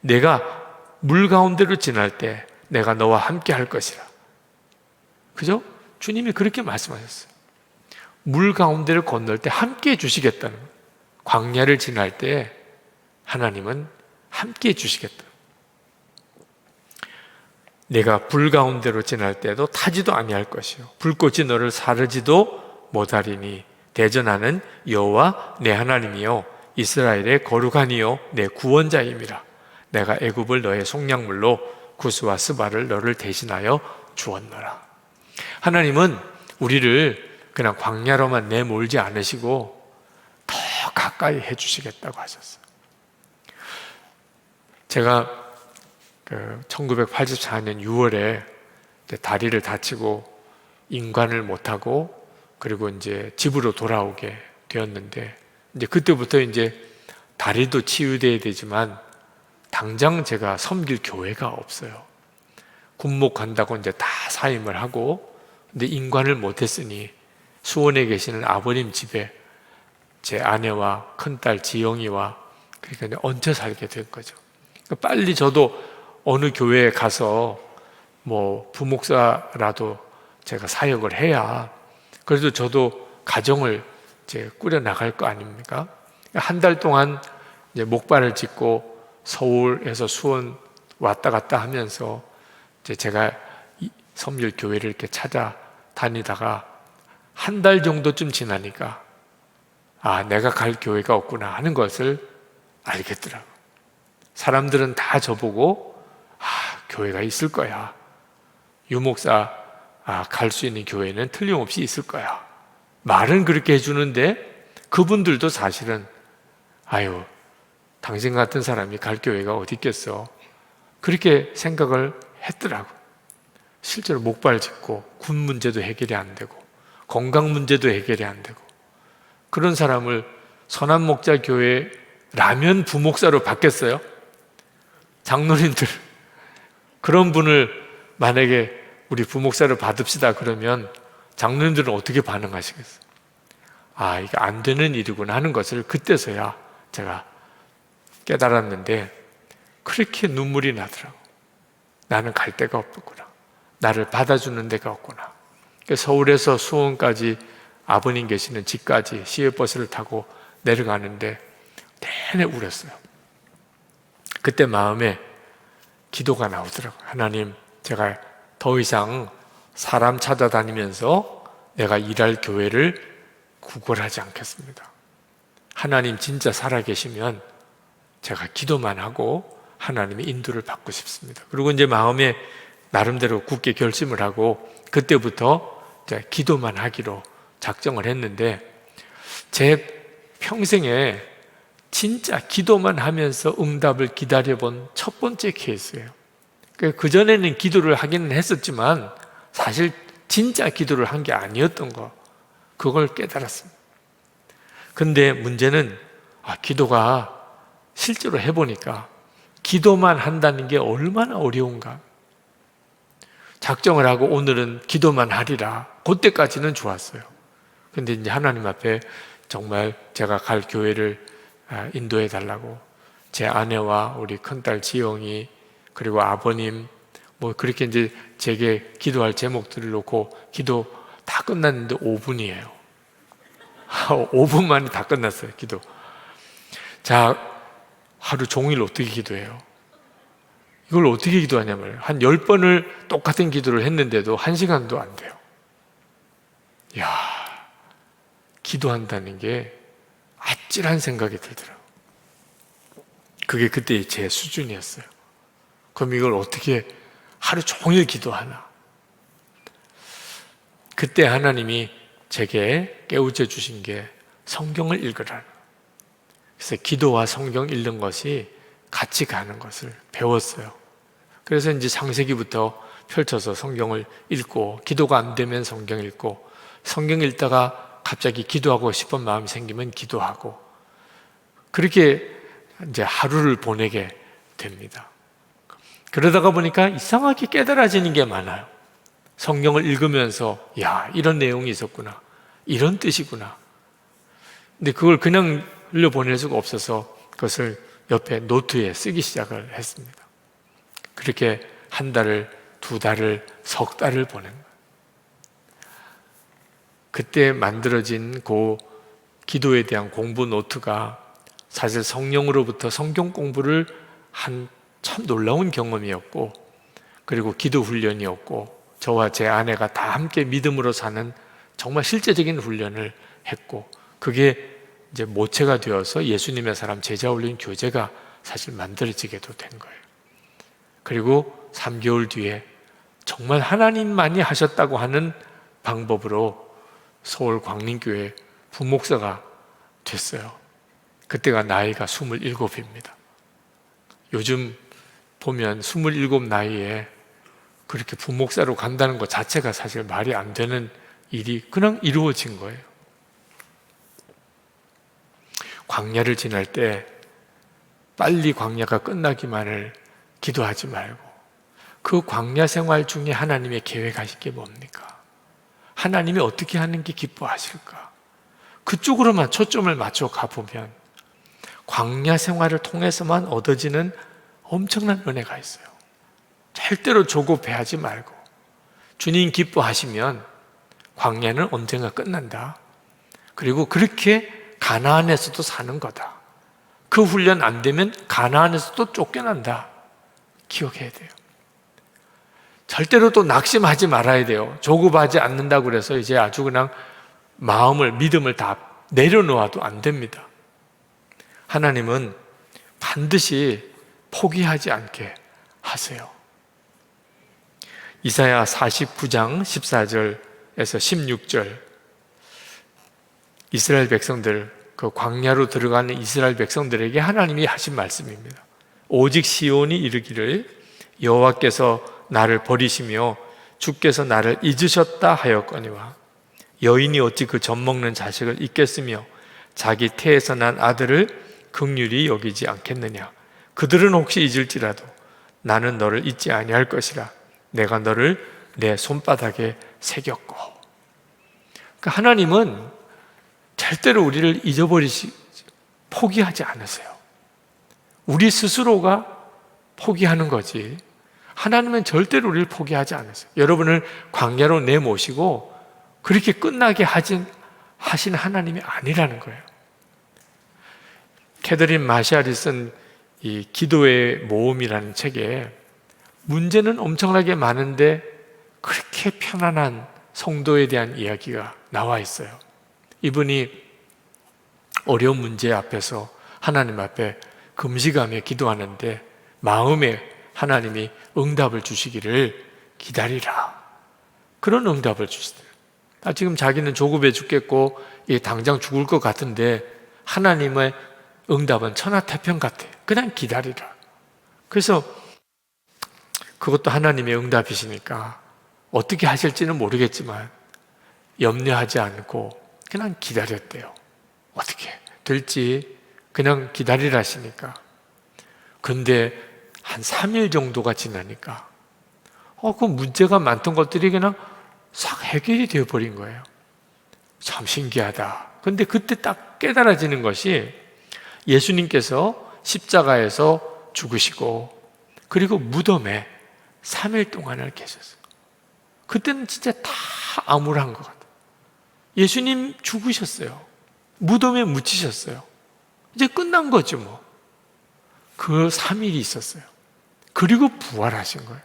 내가 물 가운데로 지날 때 내가 너와 함께 할 것이라. 그죠? 주님이 그렇게 말씀하셨어요. 물 가운데를 건널 때 함께 해주시겠다는 거예요. 광야를 지날 때 하나님은 함께 해주시겠다. 내가 불 가운데로 지날 때도 타지도 아니할 것이요 불꽃이 너를 사르지도 못하리니 대전하는 여호와 내 하나님이요 이스라엘의 거룩하니요 내 구원자임이라. 내가 애굽을 너의 속량물로 구스와 스바를 너를 대신하여 주었노라. 하나님은 우리를 그냥 광야로만 내몰지 않으시고 더 가까이 해주시겠다고 하셨어요. 제가 1984년 6월에 다리를 다치고 인관을 못하고 그리고 이제 집으로 돌아오게 되었는데, 이제 그때부터 이제 다리도 치유돼야 되지만 당장 제가 섬길 교회가 없어요. 군목 간다고 이제 다 사임을 하고, 근데 인관을 못했으니 수원에 계시는 아버님 집에 제 아내와 큰딸 지영이와 그러니까 얹혀 살게 된 거죠. 그러니까 빨리 저도 어느 교회에 가서 뭐 부목사라도 제가 사역을 해야 그래도 저도 가정을 이제 꾸려 나갈 거 아닙니까? 한 달 동안 이제 목발을 짚고 서울에서 수원 왔다 갔다 하면서 이제 제가 섬길 교회를 이렇게 찾아다니다가 한 달 정도쯤 지나니까 아, 내가 갈 교회가 없구나 하는 것을 알겠더라고. 사람들은 다 저보고 교회가 있을 거야. 유목사 갈 수 있는 교회는 틀림없이 있을 거야. 말은 그렇게 해주는데 그분들도 사실은 당신 같은 사람이 갈 교회가 어디 있겠어. 그렇게 생각을 했더라고. 실제로 목발 짚고 군 문제도 해결이 안 되고 건강 문제도 해결이 안 되고 그런 사람을 선한목자교회 라면 부목사로 받겠어요? 장로님들 그런 분을 만약에 우리 부목사를 받읍시다 그러면 장로님들은 어떻게 반응하시겠어요? 이게 안 되는 일이구나 하는 것을 그때서야 제가 깨달았는데 그렇게 눈물이 나더라고. 나는 갈 데가 없구나. 나를 받아주는 데가 없구나. 서울에서 수원까지 아버님 계시는 집까지 시외버스를 타고 내려가는데 내내 울었어요. 그때 마음에 기도가 나오더라고요. 하나님, 제가 더 이상 사람 찾아다니면서 내가 일할 교회를 구걸하지 않겠습니다. 하나님 진짜 살아계시면 제가 기도만 하고 하나님의 인도를 받고 싶습니다. 그리고 이제 마음에 나름대로 굳게 결심을 하고 그때부터 이제 기도만 하기로 작정을 했는데 제 평생에 진짜 기도만 하면서 응답을 기다려본 첫 번째 케이스예요. 그전에는 기도를 하기는 했었지만 사실 진짜 기도를 한 게 아니었던 거, 그걸 깨달았습니다. 근데 문제는 기도가 실제로 해보니까 기도만 한다는 게 얼마나 어려운가. 작정을 하고 오늘은 기도만 하리라. 그때까지는 좋았어요. 근데 이제 하나님 앞에 정말 제가 갈 교회를 인도해 달라고 제 아내와 우리 큰딸 지영이 그리고 아버님 그렇게 이제 제게 기도할 제목들을 놓고 기도 다 끝났는데 5분이에요. 5분 만에 다 끝났어요, 기도. 자, 하루 종일 어떻게 기도해요? 이걸 어떻게 기도하냐면 한 10번을 똑같은 기도를 했는데도 1시간도 안 돼요. 이야, 기도한다는 게 아찔한 생각이 들더라고요. 그게 그때 제 수준이었어요. 그럼 이걸 어떻게 하루 종일 기도하나? 그때 하나님이 제게 깨우쳐 주신 게 성경을 읽으라는. 그래서 기도와 성경 읽는 것이 같이 가는 것을 배웠어요. 그래서 이제 창세기부터 펼쳐서 성경을 읽고 기도가 안 되면 성경 읽고 성경 읽다가 갑자기 기도하고 싶은 마음이 생기면 기도하고 그렇게 이제 하루를 보내게 됩니다. 그러다가 보니까 이상하게 깨달아지는 게 많아요. 성경을 읽으면서 이런 내용이 있었구나. 이런 뜻이구나. 근데 그걸 그냥 흘려보낼 수가 없어서 그것을 옆에 노트에 쓰기 시작을 했습니다. 그렇게 한 달을, 2달을, 석 달을 보낸 거예요. 그때 만들어진 그 기도에 대한 공부 노트가 사실 성령으로부터 성경 공부를 한 참 놀라운 경험이었고 그리고 기도 훈련이었고 저와 제 아내가 다 함께 믿음으로 사는 정말 실제적인 훈련을 했고 그게 이제 모체가 되어서 예수님의 사람 제자 올린 교재가 사실 만들어지게도 된 거예요. 그리고 3개월 뒤에 정말 하나님만이 하셨다고 하는 방법으로 서울 광림교회 부목사가 됐어요. 그때가 나이가 27입니다. 요즘 보면 27 나이에 그렇게 부목사로 간다는 것 자체가 사실 말이 안 되는 일이 그냥 이루어진 거예요. 광야를 지날 때 빨리 광야가 끝나기만을 기도하지 말고 그 광야 생활 중에 하나님의 계획하실 게 뭡니까? 하나님이 어떻게 하는 게 기뻐하실까? 그쪽으로만 초점을 맞춰 가보면 광야 생활을 통해서만 얻어지는 엄청난 은혜가 있어요. 절대로 조급해하지 말고 주님 기뻐하시면 광야는 언젠가 끝난다. 그리고 그렇게 가나안에서도 사는 거다. 그 훈련 안 되면 가나안에서도 쫓겨난다. 기억해야 돼요. 절대로 또 낙심하지 말아야 돼요. 조급하지 않는다고 그래서 이제 아주 그냥 마음을, 믿음을 다 내려놓아도 안 됩니다. 하나님은 반드시 포기하지 않게 하세요. 이사야 49장 14절에서 16절, 이스라엘 백성들, 그 광야로 들어가는 이스라엘 백성들에게 하나님이 하신 말씀입니다. 오직 시온이 이르기를 여호와께서 나를 버리시며 주께서 나를 잊으셨다 하였거니와 여인이 어찌 그 젖먹는 자식을 잊겠으며 자기 태에서 난 아들을 긍휼히 여기지 않겠느냐. 그들은 혹시 잊을지라도 나는 너를 잊지 아니할 것이라. 내가 너를 내 손바닥에 새겼고. 그러니까 하나님은 절대로 우리를 포기하지 않으세요. 우리 스스로가 포기하는 거지 하나님은 절대로 우리를 포기하지 않으세요. 여러분을 광야로 내모시고 그렇게 끝나게 하신 하나님이 아니라는 거예요. 캐더린 마샬이 쓴 이 기도의 모험이라는 책에 문제는 엄청나게 많은데 그렇게 편안한 성도에 대한 이야기가 나와 있어요. 이분이 어려운 문제 앞에서 하나님 앞에 금식하며 기도하는데 마음에 하나님이 응답을 주시기를 기다리라. 그런 응답을 주시대요. 지금 자기는 조급해 죽겠고 당장 죽을 것 같은데 하나님의 응답은 천하태평 같아요. 그냥 기다리라. 그래서 그것도 하나님의 응답이시니까 어떻게 하실지는 모르겠지만 염려하지 않고 그냥 기다렸대요. 어떻게 될지 그냥 기다리라 하시니까. 근데 한 3일 정도가 지나니까 그 문제가 많던 것들이 그냥 싹 해결이 되어버린 거예요. 참 신기하다. 근데 그때 딱 깨달아지는 것이 예수님께서 십자가에서 죽으시고 그리고 무덤에 3일 동안을 계셨어요. 그때는 진짜 다 암울한 것 같아요. 예수님 죽으셨어요. 무덤에 묻히셨어요. 이제 끝난 거죠 뭐. 그 3일이 있었어요. 그리고 부활하신 거예요.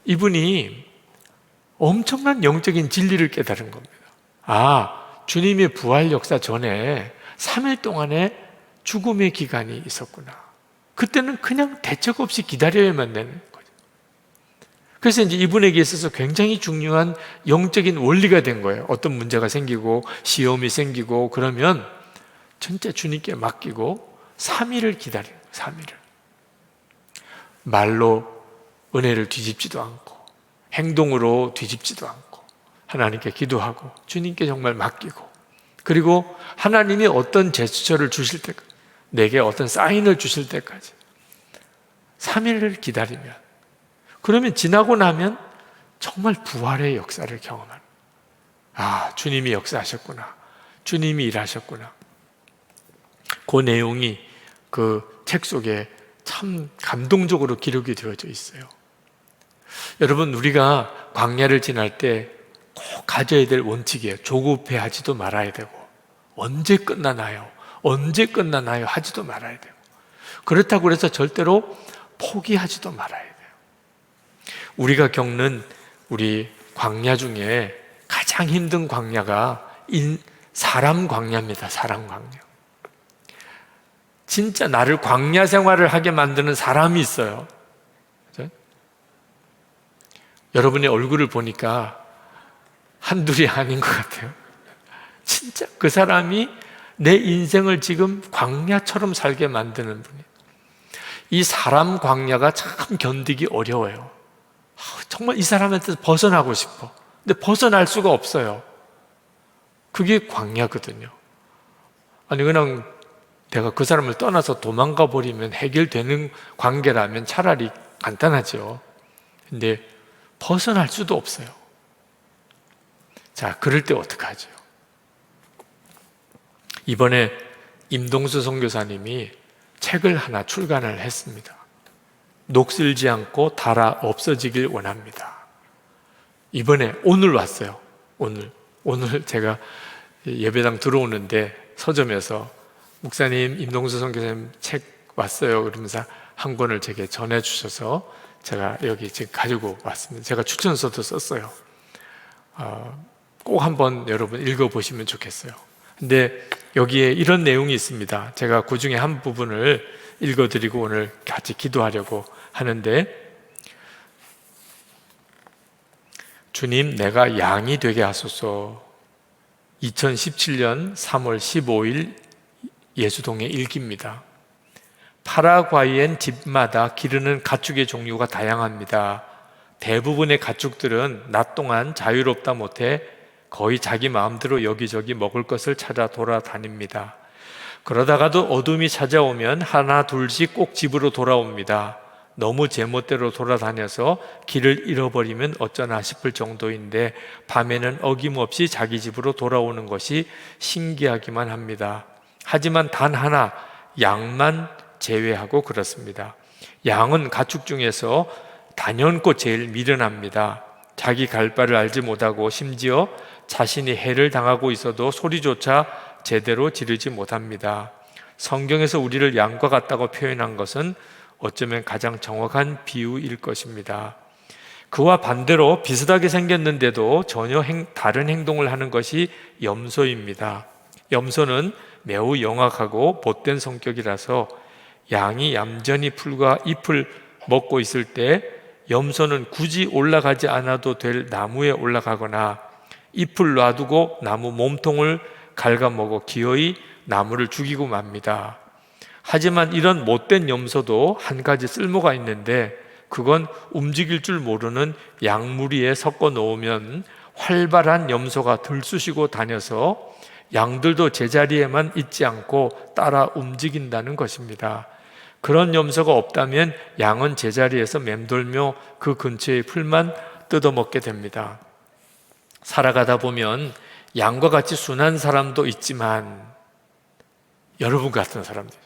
이분이 엄청난 영적인 진리를 깨달은 겁니다. 주님의 부활 역사 전에 3일 동안의 죽음의 기간이 있었구나. 그때는 그냥 대책 없이 기다려야만 되는 거죠. 그래서 이제 이분에게 있어서 굉장히 중요한 영적인 원리가 된 거예요. 어떤 문제가 생기고 시험이 생기고 그러면 진짜 주님께 맡기고 3일을 기다려요. 3일을. 말로 은혜를 뒤집지도 않고 행동으로 뒤집지도 않고 하나님께 기도하고 주님께 정말 맡기고 그리고 하나님이 어떤 제스처를 주실 때까지 내게 어떤 사인을 주실 때까지 3일을 기다리면 그러면 지나고 나면 정말 부활의 역사를 경험하는 주님이 역사하셨구나. 주님이 일하셨구나. 그 내용이 그 책 속에 참 감동적으로 기록이 되어져 있어요. 여러분 우리가 광야를 지날 때 꼭 가져야 될 원칙이에요. 조급해하지도 말아야 되고 언제 끝나나요? 언제 끝나나요? 하지도 말아야 되고 그렇다고 해서 절대로 포기하지도 말아야 돼요. 우리가 겪는 우리 광야 중에 가장 힘든 광야가 사람 광야입니다. 사람 광야. 진짜 나를 광야 생활을 하게 만드는 사람이 있어요. 그렇죠? 여러분의 얼굴을 보니까 한둘이 아닌 것 같아요. 진짜 그 사람이 내 인생을 지금 광야처럼 살게 만드는 분이에요. 이 사람 광야가 참 견디기 어려워요. 정말 이 사람한테 벗어나고 싶어. 근데 벗어날 수가 없어요. 그게 광야거든요. 그냥 내가 그 사람을 떠나서 도망가 버리면 해결되는 관계라면 차라리 간단하죠. 근데 벗어날 수도 없어요. 자, 그럴 때 어떡하죠? 이번에 임동수 선교사님이 책을 하나 출간을 했습니다. 녹슬지 않고 닳아 없어지길 원합니다. 이번에 오늘 왔어요. 오늘 제가 예배당 들어오는데 서점에서 목사님 임동수 선교사님 책 왔어요. 그러면서 한 권을 제게 전해주셔서 제가 여기 지금 가지고 왔습니다. 제가 추천서도 썼어요. 꼭 한번 여러분 읽어보시면 좋겠어요. 근데 여기에 이런 내용이 있습니다. 제가 그 중에 한 부분을 읽어드리고 오늘 같이 기도하려고 하는데, 주님, 내가 양이 되게 하소서. 2017년 3월 15일 예수동의 일기입니다. 파라과이엔 집마다 기르는 가축의 종류가 다양합니다. 대부분의 가축들은 낮 동안 자유롭다 못해 거의 자기 마음대로 여기저기 먹을 것을 찾아 돌아다닙니다. 그러다가도 어둠이 찾아오면 하나 둘씩 꼭 집으로 돌아옵니다. 너무 제멋대로 돌아다녀서 길을 잃어버리면 어쩌나 싶을 정도인데 밤에는 어김없이 자기 집으로 돌아오는 것이 신기하기만 합니다. 하지만 단 하나, 양만 제외하고 그렇습니다. 양은 가축 중에서 단연코 제일 미련합니다. 자기 갈 바를 알지 못하고 심지어 자신이 해를 당하고 있어도 소리조차 제대로 지르지 못합니다. 성경에서 우리를 양과 같다고 표현한 것은 어쩌면 가장 정확한 비유일 것입니다. 그와 반대로 비슷하게 생겼는데도 전혀 다른 행동을 하는 것이 염소입니다. 염소는 매우 영악하고 못된 성격이라서 양이 얌전히 풀과 잎을 먹고 있을 때 염소는 굳이 올라가지 않아도 될 나무에 올라가거나 잎을 놔두고 나무 몸통을 갉아먹어 기어이 나무를 죽이고 맙니다. 하지만 이런 못된 염소도 한 가지 쓸모가 있는데, 그건 움직일 줄 모르는 양무리에 섞어 놓으면 활발한 염소가 들쑤시고 다녀서 양들도 제자리에만 있지 않고 따라 움직인다는 것입니다. 그런 염소가 없다면 양은 제자리에서 맴돌며 그 근처의 풀만 뜯어먹게 됩니다. 살아가다 보면 양과 같이 순한 사람도 있지만 여러분 같은 사람들,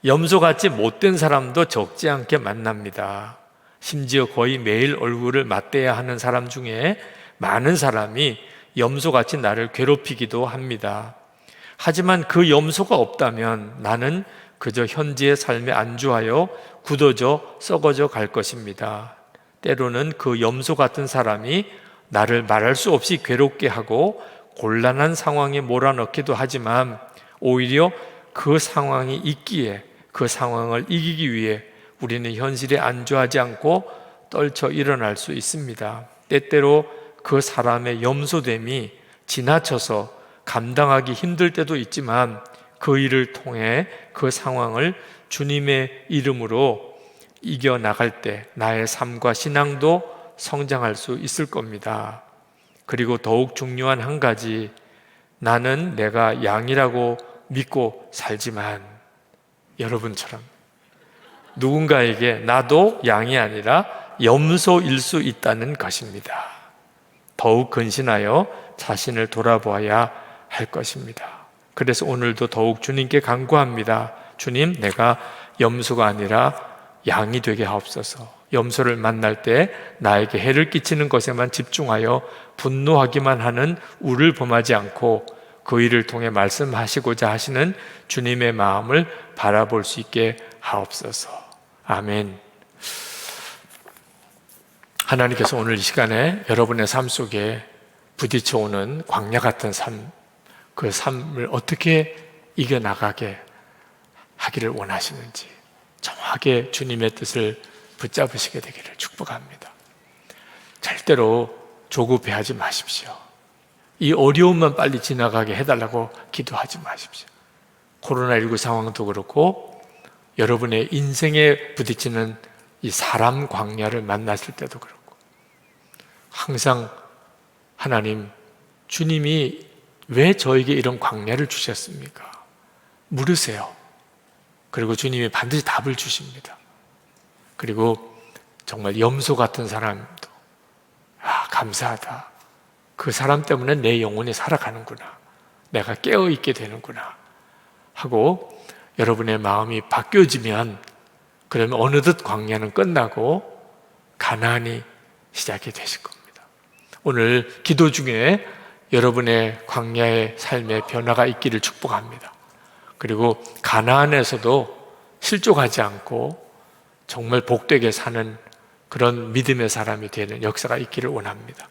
염소같이 못된 사람도 적지 않게 만납니다. 심지어 거의 매일 얼굴을 맞대야 하는 사람 중에 많은 사람이 염소같이 나를 괴롭히기도 합니다. 하지만 그 염소가 없다면 나는 그저 현재의 삶에 안주하여 굳어져 썩어져 갈 것입니다. 때로는 그 염소 같은 사람이 나를 말할 수 없이 괴롭게 하고 곤란한 상황에 몰아넣기도 하지만 오히려 그 상황이 있기에 그 상황을 이기기 위해 우리는 현실에 안주하지 않고 떨쳐 일어날 수 있습니다. 때때로 그 사람의 염소됨이 지나쳐서 감당하기 힘들 때도 있지만 그 일을 통해 그 상황을 주님의 이름으로 이겨나갈 때 나의 삶과 신앙도 성장할 수 있을 겁니다. 그리고 더욱 중요한 한 가지, 나는 내가 양이라고 믿고 살지만 여러분처럼 누군가에게 나도 양이 아니라 염소일 수 있다는 것입니다. 더욱 근신하여 자신을 돌아보아야 할 것입니다. 그래서 오늘도 더욱 주님께 간구합니다. 주님, 내가 염소가 아니라 양이 되게 하옵소서. 염소를 만날 때 나에게 해를 끼치는 것에만 집중하여 분노하기만 하는 우를 범하지 않고 그 일을 통해 말씀하시고자 하시는 주님의 마음을 바라볼 수 있게 하옵소서. 아멘. 하나님께서 오늘 이 시간에 여러분의 삶 속에 부딪혀오는 광야 같은 삶, 그 삶을 어떻게 이겨나가게 하기를 원하시는지 정확하게 주님의 뜻을 붙잡으시게 되기를 축복합니다. 절대로 조급해하지 마십시오. 이 어려움만 빨리 지나가게 해달라고 기도하지 마십시오. 코로나19 상황도 그렇고 여러분의 인생에 부딪히는 이 사람 광야를 만났을 때도 그렇고 항상 하나님, 주님이 왜 저에게 이런 광야를 주셨습니까? 물으세요. 그리고 주님이 반드시 답을 주십니다. 그리고 정말 염소 같은 사람도 감사하다. 그 사람 때문에 내 영혼이 살아가는구나. 내가 깨어있게 되는구나. 하고 여러분의 마음이 바뀌어지면 그러면 어느덧 광야는 끝나고 가나안이 시작이 되실 겁니다. 오늘 기도 중에 여러분의 광야의 삶의 변화가 있기를 축복합니다. 그리고 가나안에서도 실족하지 않고 정말 복되게 사는 그런 믿음의 사람이 되는 역사가 있기를 원합니다.